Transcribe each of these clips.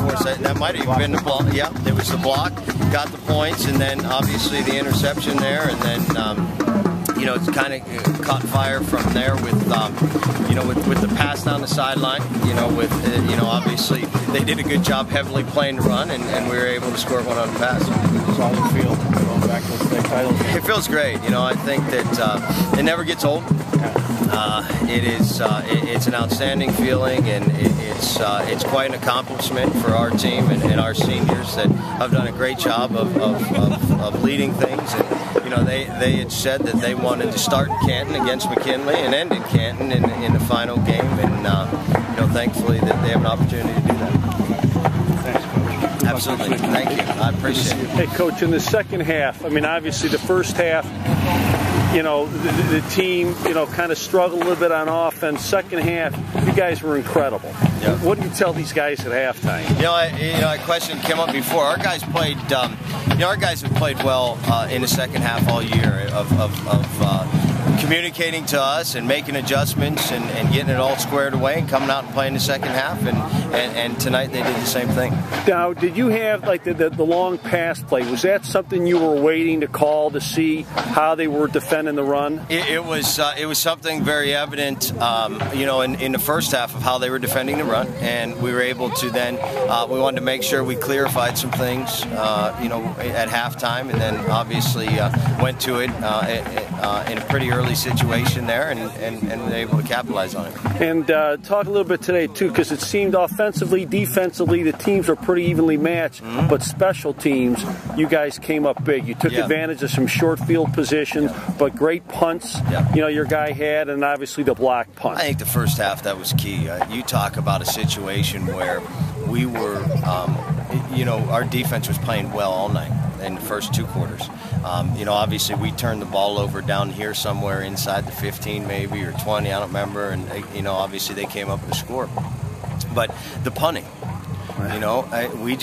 force. That might have even been the block. Yeah, it was the block. Got the points, and then obviously the interception there, and then you know, it's kind of caught fire from there with you know, with the pass down the sideline. You know, with you know, obviously they did a good job heavily playing the run, and we were able to score one on the pass. How do you feel going back to the state titles? It feels great. You know, I think that it never gets old. It's an outstanding feeling, and it's quite an accomplishment for our team and our seniors that have done a great job of leading things. And you know, they had said that they wanted to start in Canton against McKinley and end in Canton in the final game, and you know, thankfully that they have an opportunity to do that. Thanks, Coach. Absolutely, thank you. I appreciate it. Hey, Coach, in the second half, I mean, obviously the first half, you know, the team, you know, kind of struggled a little bit on offense. Second half, you guys were incredible. Yep. What do you tell these guys at halftime? You know, a question came up before. Our guys played. You know, our guys have played well in the second half all year of communicating to us and making adjustments and getting it all squared away and coming out and playing the second half. And tonight they did the same thing. Now, did you have like the long pass play? Was that something you were waiting to call to see how they were defending the run? It was something very evident, you know, in the first half of how they were defending the run, and we were able to then we wanted to make sure we clarified some things, you know, at halftime, and then obviously went to it in a pretty early situation there, and were able to capitalize on it. And talk a little bit today too, because it seemed offensively, defensively, the teams were pretty evenly matched, but special teams, you guys came up big. You took advantage of some short field positions, but great punts, you know, your guy had, and obviously the block punt. I think the first half, that was key. You talk about a situation where we were, you know, our defense was playing well all night in the first two quarters. You know, obviously we turned the ball over down here somewhere inside the 15 maybe, or 20, I don't remember, and you know, obviously they came up with a score. But the punting, you know, we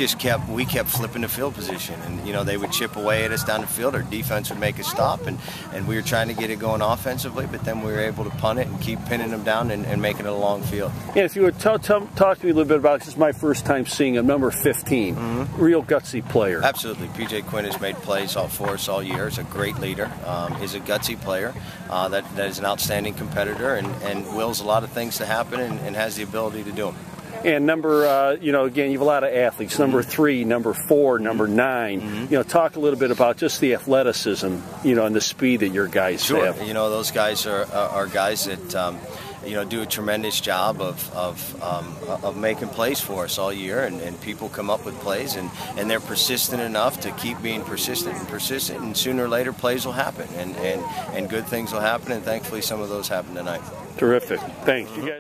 kept flipping the field position, and you know, they would chip away at us down the field. Our defense would make a stop, and we were trying to get it going offensively, but then we were able to punt it and keep pinning them down and making it a long field. Yeah, if you would talk to me a little bit about, this is my first time seeing him, number 15, real gutsy player. Absolutely, PJ Quinn has made plays for us all year. He's a great leader. He's a gutsy player that is an outstanding competitor and wills a lot of things to happen and has the ability to do them. And number, you know, again, you have a lot of athletes. Number 3, number 4, number 9. You know, talk a little bit about just the athleticism, you know, and the speed that your guys have. You know, those guys are guys that you know, do a tremendous job of making plays for us all year, and people come up with plays, and they're persistent enough to keep being persistent, and sooner or later plays will happen, and good things will happen, and thankfully some of those happen tonight. Terrific. Thanks. You guys